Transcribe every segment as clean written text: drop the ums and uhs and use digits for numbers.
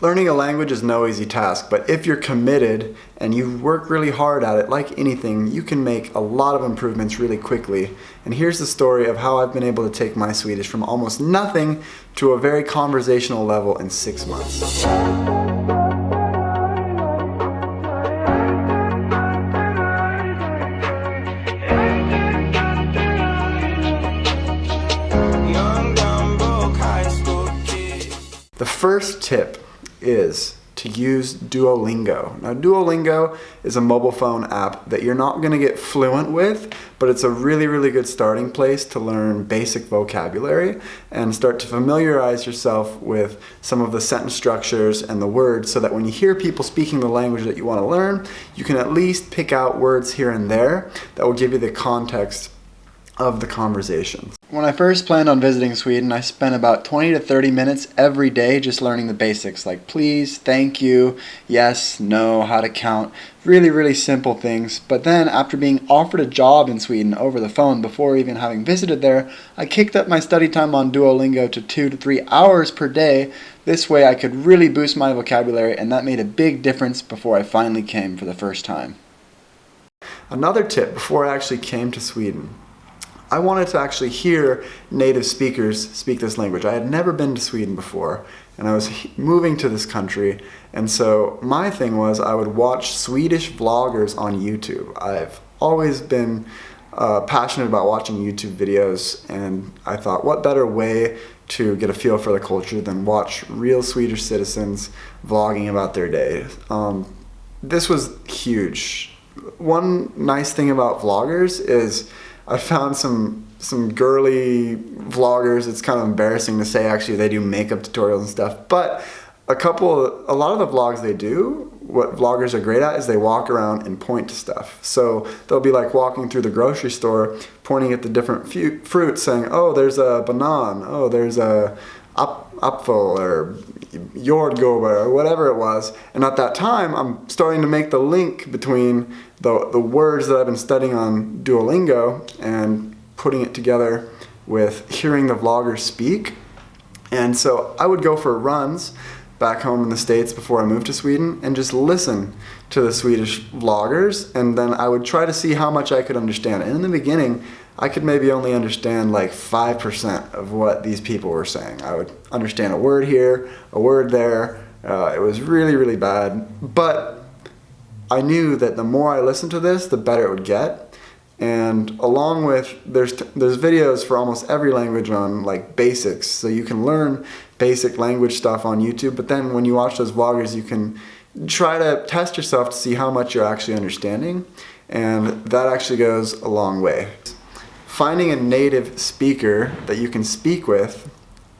Learning a language is no easy task, but if you're committed and you work really hard at it, like anything, you can make a lot of improvements really quickly. And here's the story of how I've been able to take my Swedish from almost nothing to a very conversational level in 6 months. The first tip is to use Duolingo. Now, Duolingo is a mobile phone app that you're not going to get fluent with, but it's a really, really good starting place to learn basic vocabulary and start to familiarize yourself with some of the sentence structures and the words so that when you hear people speaking the language that you want to learn, you can at least pick out words here and there that will give you the context of the conversation. When I first planned on visiting Sweden, I spent about 20 to 30 minutes every day just learning the basics like please, thank you, yes, no, how to count. Really, really simple things. But then after being offered a job in Sweden over the phone before even having visited there, I kicked up my study time on Duolingo to 2 to 3 hours per day. This way I could really boost my vocabulary, and that made a big difference before I finally came for the first time. Another tip before I actually came to Sweden, I wanted to actually hear native speakers speak this language. I had never been to Sweden before, and I was moving to this country, and so my thing was I would watch Swedish vloggers on YouTube. I've always been passionate about watching YouTube videos, and I thought what better way to get a feel for the culture than watch real Swedish citizens vlogging about their day. This was huge. One nice thing about vloggers is I found some girly vloggers. It's kind of embarrassing to say actually they do makeup tutorials and stuff, but a lot of the vlogs they do, what vloggers are great at is they walk around and point to stuff. So they'll be like walking through the grocery store, pointing at the different fruits saying, oh, there's a banana, oh, there's a apfel or jordgubbar or whatever it was. And at that time, I'm starting to make the link between the words that I've been studying on Duolingo and putting it together with hearing the vloggers speak. And so I would go for runs back home in the States before I moved to Sweden and just listen to the Swedish vloggers, and then I would try to see how much I could understand. And in the beginning, I could maybe only understand like 5% of what these people were saying. I would understand a word here, a word there. It was really, really bad. But I knew that the more I listened to this, the better it would get. And along with, there's videos for almost every language on like basics. So you can learn basic language stuff on YouTube, but then when you watch those vloggers, you can try to test yourself to see how much you're actually understanding. And that actually goes a long way. Finding a native speaker that you can speak with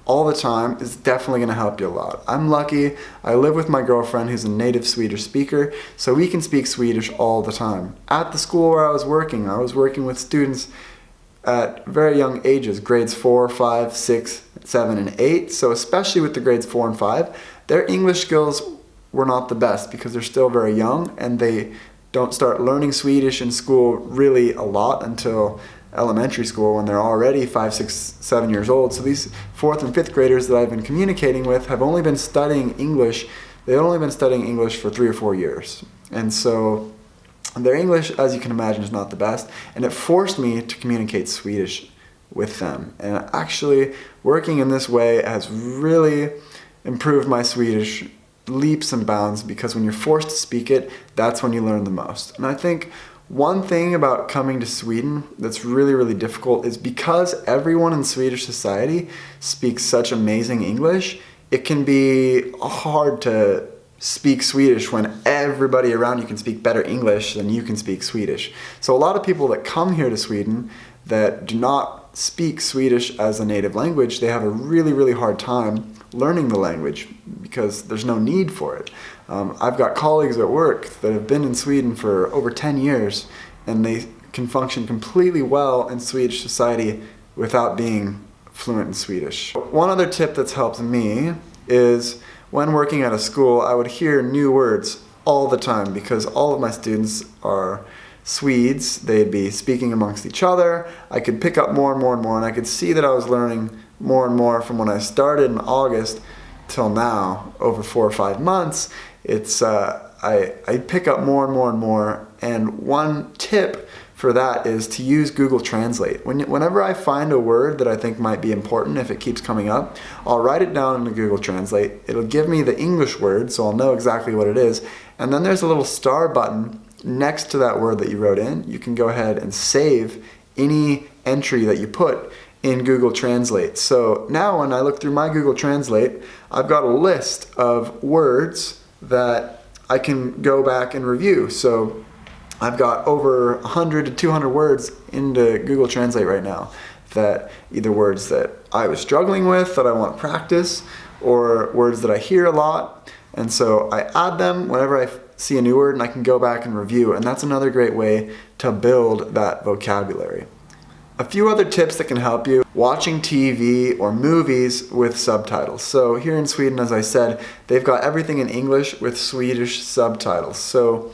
all the time is definitely going to help you a lot. I'm lucky. I live with my girlfriend who's a native Swedish speaker, so we can speak Swedish all the time. At the school where I was working with students at very young ages, grades 4, 5, 6, 7, and 8. So especially with the grades 4 and 5, their English skills were not the best because they're still very young and they don't start learning Swedish in school really a lot until elementary school when they're already 5, 6, 7 years old. So these 4th and 5th graders that I've been communicating with have only been studying English. They've only been studying English for 3 or 4 years. And so their English, as you can imagine, is not the best. And it forced me to communicate Swedish with them. And actually working in this way has really improved my Swedish leaps and bounds, because when you're forced to speak it, that's when you learn the most. And I think one thing about coming to Sweden that's really, really difficult is because everyone in Swedish society speaks such amazing English, it can be hard to speak Swedish when everybody around you can speak better English than you can speak Swedish. So a lot of people that come here to Sweden that do not speak Swedish as a native language, they have a really, really hard time learning the language because there's no need for it. I've got colleagues at work that have been in Sweden for over 10 years and they can function completely well in Swedish society without being fluent in Swedish. One other tip that's helped me is when working at a school, I would hear new words all the time because all of my students are Swedes. They'd be speaking amongst each other. I could pick up more and more and more, and I could see that I was learning more and more from when I started in August till now, over 4 or 5 months, it's I pick up more and more and more. And one tip for that is to use Google Translate. Whenever I find a word that I think might be important, if it keeps coming up, I'll write it down into Google Translate. It'll give me the English word, so I'll know exactly what it is. And then there's a little star button next to that word that you wrote in. You can go ahead and save any entry that you put in Google Translate. So now when I look through my Google Translate, I've got a list of words that I can go back and review. So I've got over 100 to 200 words into Google Translate right now, that either words that I was struggling with that I want to practice, or words that I hear a lot. And so I add them whenever I see a new word, and I can go back and review. And that's another great way to build that vocabulary. A few other tips that can help you: watching TV or movies with subtitles. So here in Sweden, as I said, they've got everything in English with Swedish subtitles. So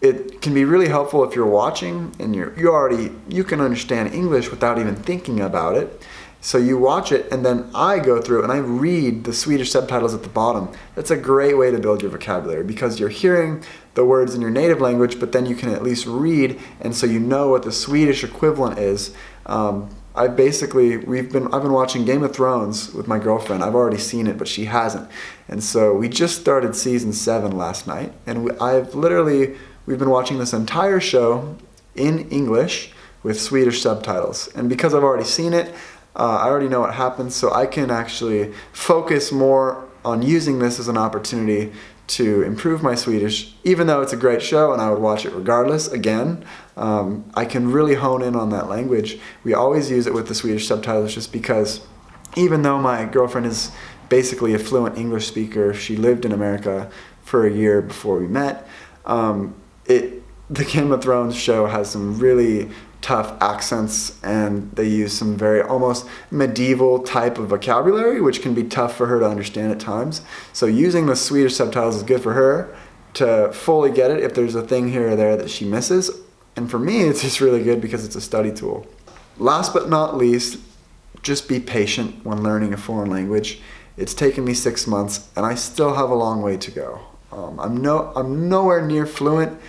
it can be really helpful if you're watching and you can understand English without even thinking about it. So you watch it, and then I go through and I read the Swedish subtitles at the bottom. That's a great way to build your vocabulary, because you're hearing the words in your native language, but then you can at least read, and so you know what the Swedish equivalent is. I've been watching Game of Thrones with my girlfriend. I've already seen it, but she hasn't. And so we just started season 7 last night, and we've been watching this entire show in English with Swedish subtitles. And because I've already seen it, I already know what happens, so I can actually focus more on using this as an opportunity to improve my Swedish. Even though it's a great show and I would watch it regardless, again, I can really hone in on that language. We always use it with the Swedish subtitles just because, even though my girlfriend is basically a fluent English speaker, she lived in America for a year before we met, the Game of Thrones show has some really tough accents, and they use some very almost medieval type of vocabulary, which can be tough for her to understand at times. So using the Swedish subtitles is good for her to fully get it if there's a thing here or there that she misses. And for me, it's just really good because it's a study tool. Last but not least, just be patient when learning a foreign language. It's taken me 6 months, and I still have a long way to go. I'm nowhere near fluent,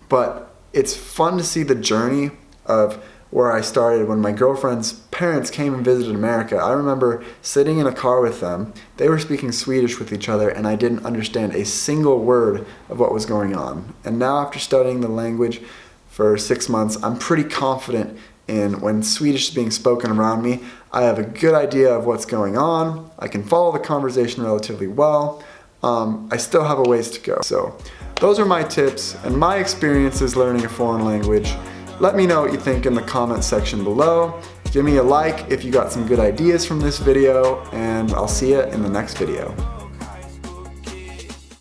but it's fun to see the journey of where I started when my girlfriend's parents came and visited America. I remember sitting in a car with them. They were speaking Swedish with each other, and I didn't understand a single word of what was going on. And now, after studying the language for 6 months, I'm pretty confident in when Swedish is being spoken around me. I have a good idea of what's going on. I can follow the conversation relatively well. I still have a ways to go. So those are my tips and my experiences learning a foreign language. Let me know what you think in the comments section below. Give me a like if you got some good ideas from this video, and I'll see you in the next video.